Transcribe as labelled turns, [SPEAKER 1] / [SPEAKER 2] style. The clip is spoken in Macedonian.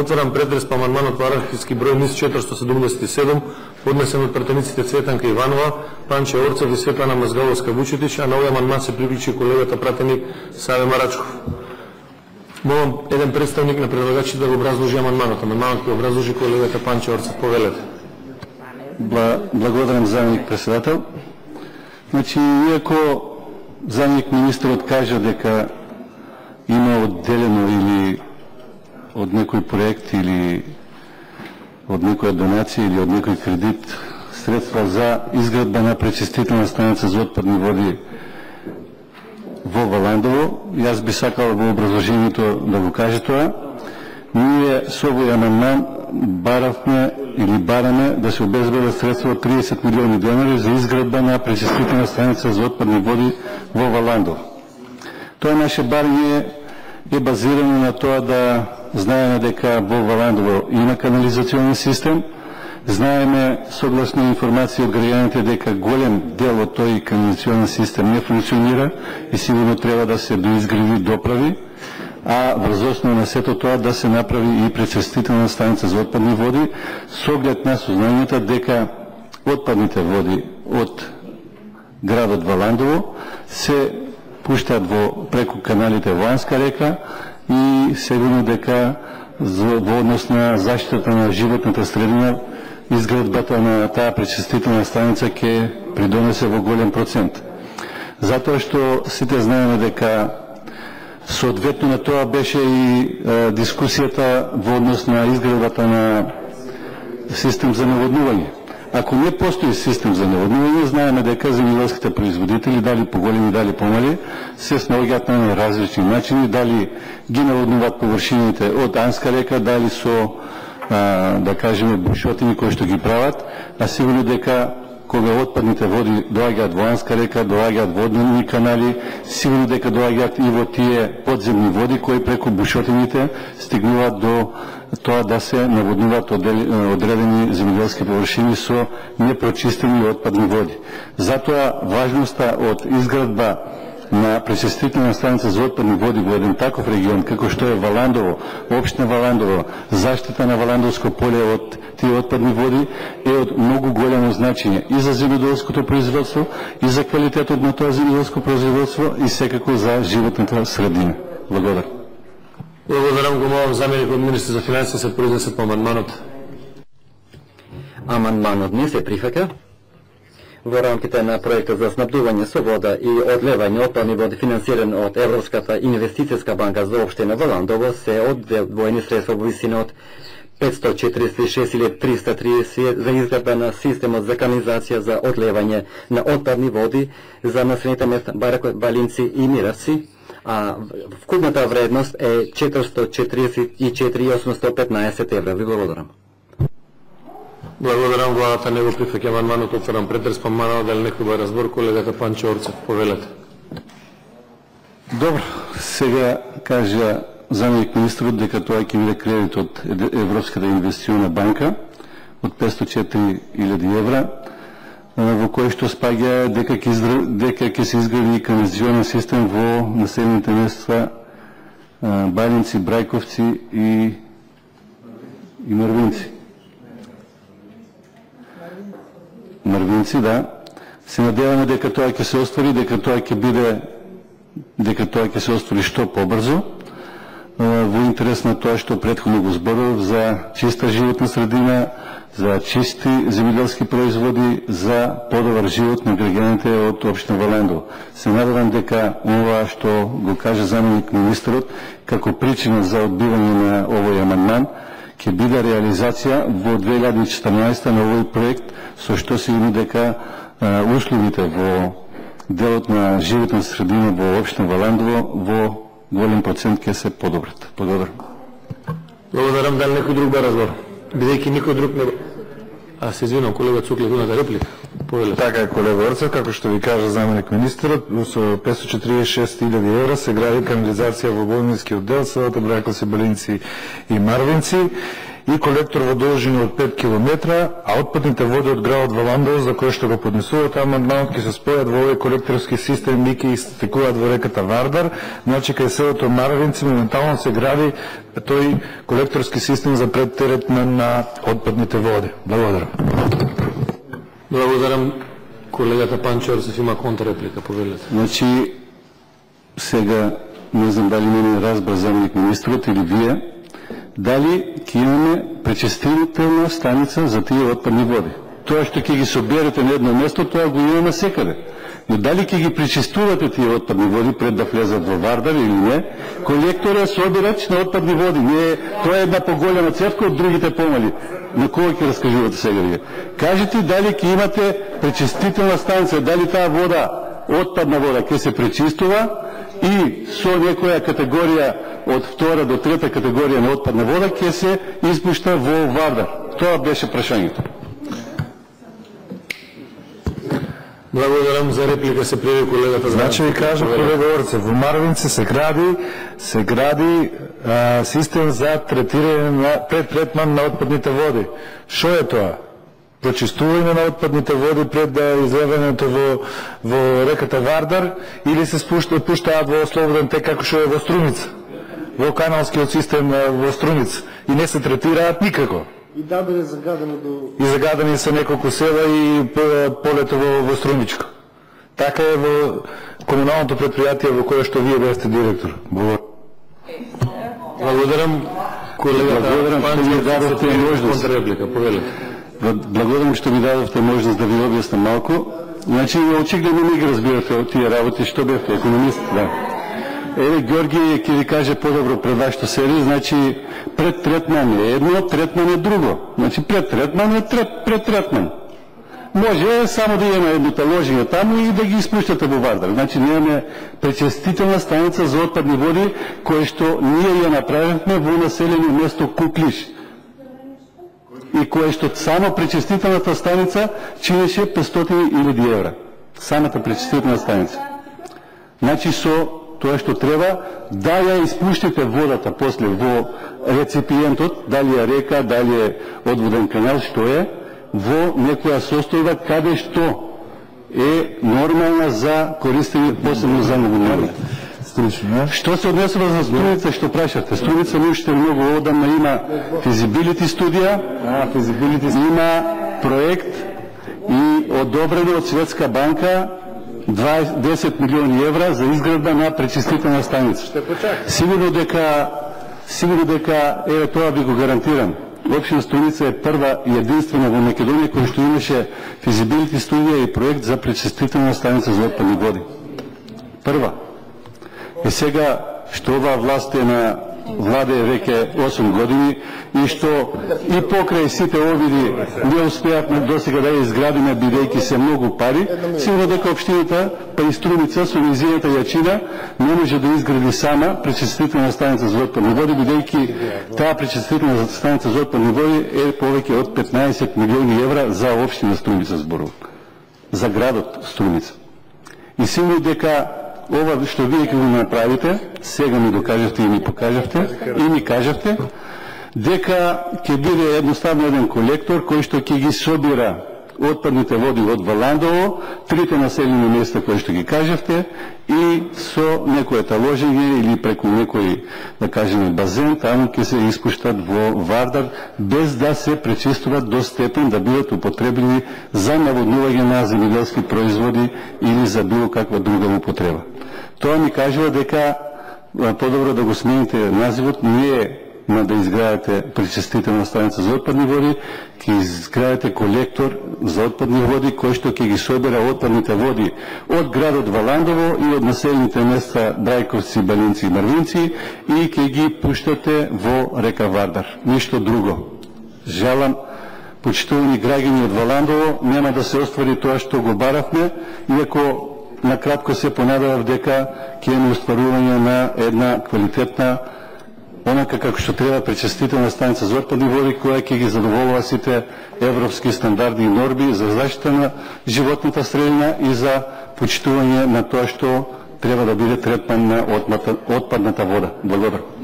[SPEAKER 1] Отварам претрес по амандманот во архивски број низ 477, поднесен од пратениците Цветанка Иванова, Панче Орцев и Светлана Мазгаловска-Вучетич, а на овој амандман се приклучи колегата пратеник Саве Марачков. Молам еден представник на предлагачите да го образложи амандманот. Амандманот го образложи колегата Панче Орцев. Повелете.
[SPEAKER 2] Благодарам, заменик председател. Значи, иако заменик министрот кажа дека има одделено или од некој проект или од некоја донација или од некој кредит средства за изградба на пречистителна станица за отпадни води во Валандово, јас би сакал во образложението да го каже тоа. Ние со овој амандман баравме или бараме да се обезбедат средства од 30 милиони денари за изградба на пречистителна станица за отпадни води во Валандово. Тоа наше барање е базирано на тоа да знаеме дека во Валандово има канализационен систем, знаеме согласно информација од граѓаните дека голем дел од тој канализационен систем не функционира и сигурно треба да се доизгради, доправи, а врз основа на сето тоа да се направи и пречистителна станица за отпадни води со оглед на сознанието дека отпадните води од градот Валандово се пуштаат преку каналите во Анска река и сигурно дека во однос на заштитата на животната средина изградбата на таа пречистителна станица ќе придонесе во голем процент. Затоа што сите знаеме дека соодветно на тоа беше и дискусијата во однос на изградбата на систем за наводнување. Ако не постои систем за наводнување, знаеме дека земјоделските производители, дали поголеми, дали помали, се снаоѓаат на различни начини, дали ги наводнуваат површините од Анска река, дали со, да кажеме, бушотини кои што ги прават, а сигурно дека кога отпадните води доаѓаат во Анска река, доаѓаат во однини канали, сигурно дека доаѓаат и во тие подземни води кои преку бушотините стигнуваат до тоа да се наводнуваат одредени земјоделски површини со непрочистени отпадни води. Затоа важноста од изградба на пречистителна станица за отпадни води во еден таков регион како што е Валандово, општина Валандово, заштита на Валандовско поле од тие отпадни води е од многу големо значење и за земјоделското производство, и за квалитетот на тоа земјоделско производство и секако за животната средина. Благодарам.
[SPEAKER 1] Благодарам, го молам заменикот министр за финансии се произнесе по амандманот.
[SPEAKER 3] Амандманот не се прифаќа. Во рамките на проектот за снабдување со вода и одлевање отпадни води финансиран од Европската инвестицијска банка за општина Валандово се одвоени средства во висина од 546.330 за изградба на системот за канализација за одлевање на отпадни води за населените места Барако, Балинци и Миравци, а вкупната вредност е 444.815 евра. Ви благодарам.
[SPEAKER 1] Благодарам, владата не го прифаќа амандманот. Отварам претрес по амандманот, дали некој го разбор, колегата Панче Орцев. Повелете.
[SPEAKER 2] Добро, сега кажа заменик министрот дека тоа ќе биде кредит од Европската инвестициона банка од 504.000 евра, во кој што спаѓа дека ќе се изгради канализационен систем во населените места Балинци, Брајковци и Марвинци. Марвинци, да. Се надеваме дека тоа ќе се оствари, дека тоа ќе се оствари што побрзо, во интерес на тоа што претходно го зборував за чиста животна средина, за чисти земјоделски производи, за подобар живот на граѓаните од општина Валандово. Се надевам дека ова што го каже заменик министрот како причина за одбивање на овој амандман ќе биде реализација во 2014 на овој проект, со што се има дека условите во делот на животна средина во општина Валандово во голем процент ќе се подобрат. Благодарам.
[SPEAKER 1] Благодарам, дали некој друг ба разбор? Бидејќи никој друг не... А се извинам, колега Цуклев, имате реплика? Повелете.
[SPEAKER 4] Така е, колега Орцев, како што ви кажа заменик министрот, со 546.000 евра се гради канализација во Болнинскиот дел, селата Брајковци, Балинци и Марвинци и колектор во должина од 5 км, а отпадните води од градот Валандово, за кој што го поднесуваат амандманот, ќе се спојат во овој колекторски систем и ќе истекуваат во реката Вардар. Значи кај селото Маравинци моментално се гради тој колекторски систем за предтеретман на отпадните води. Благодарам.
[SPEAKER 1] Благодарам. Колегата Панчо Орцев има контрреплика, повелете.
[SPEAKER 2] Значи, сега, не знам дали мене разбра заместник министрот или вие, дали ќе имаме пречистителна станица за тие отпадни води. Тоа што ќе ги соберете на едно место, тоа го имаме секаде. Но дали ќе ги пречистувате тие отпадни води пред да влезат во Вардар или не, колектор е собирач на отпадни води. Не, тоа е една поголема цевка од другите помали. На кога ќе раскажувате сега вие? Кажете дали ќе имате пречистителна станица, дали таа вода, отпадна вода, ќе се пречистува и со некоја категорија од втора до трета категорија на отпадна вода ќе се испушта во Вардар. Тоа беше прашањето.
[SPEAKER 1] Благодарам. За реплика се пријави колегата.
[SPEAKER 4] Значи ви кажа колега Орцев, во Маравинци се гради систем за третирање на предтретман на отпадните води. Што е тоа? Прочистување на отпадните води пред да излевањето во реката Вардар или се пуштаат во слободен тек како што е во Струмица, во каналскиот систем во Струмица и не се третираат никако.
[SPEAKER 5] И даде загадено
[SPEAKER 4] И загадени се неколку села и полето во Струмичко. Така е во комуналното предпријатие во кое што вие бевте директор.
[SPEAKER 1] Благодарам. Колегата Панчо се можност за реплика. Повелете.
[SPEAKER 2] Благодарам што ми дадовте можност да ви објаснам малку. Значи, очигледно не ги разбирате од тие работи, што бевте економист, да. Еве, Георги ќе ви каже подобро пред вашето седи, значи, предтретман е едно, третман е друго. Значи, предтретман е предтретман. Може само да имаме едно таложење таму и да ги испуштате во Вардар. Значи, ние имаме пречистителна станица за отпадни води, која што ние ја направивме во населено место Куклиш. И кое што само пречистителната станица чинеше 500.000 евра. Самата пречистителна станица. Значи со тоа што треба да ја испуштите водата после во реципиентот, дали е река, дали е одводен канал, што е, во некоја состојба каде што е нормална за користење, посебно за наводнување. Што се однесува за Струмица, што прашате? Струмица уште многу одамна има физибилити студија, има проект и одобрено од Светска банка 10 милиони евра за изградба на пречистителна станица. Сигурно дека еве тоа ви го гарантирам. Општина Струмица е прва и единствена во Македонија која што имаше физибилити студија и проект за пречистителна станица за отпадни води. Прва. И сега што оваа власт е на владе веќе 8 години и што и покрај сите обиди не успеавме досега да ја изградиме бидејќи се многу пари, сигурно дека општината, па и Струмица со низината јачина не може да изгради сама пречистителна станица за отпадни води, бидејќи таа пречистителна станица за отпадни води е повеќе од 15 милиони евра за општина Струмица зборува, за градот Струмица. И сигурно дека ова што вие ќе го направите, сега ми докажавте и ми покажавте, и ми кажавте, дека ќе биде едноставно еден колектор кој што ќе ги собира отпадните води од Валандово, трите населени места кои што ги кажавте, и со некој таложење или преку некој, да кажеме, базен, таму ќе се испуштат во Вардар, без да се пречистуват до степен да бидат употребени за наводнување на земјоделски производи или за било каква друга употреба. Тоа ми кажува дека подобро да го смените називот, не е на да изградите пречистителна станица за отпадни води, ќе изградите колектор за отпадни води кој што ќе ги собира отпадните води од градот Валандово и од населените места Брајковци, Балинци и Марвинци и ќе ги пуштате во река Вардар. Ништо друго. Жалам, почитувани граѓани од Валандово, нема да се оствари тоа што го баравме, иако накратко се понадавав дека ќе има остварување на една квалитетна, онака како што треба пречистителна станица за отпадни води, која ќе ги задоволува сите европски стандарди и норми за заштита на животната средина и за почитување на тоа што треба да биде третман на отпадната вода. Благодарам.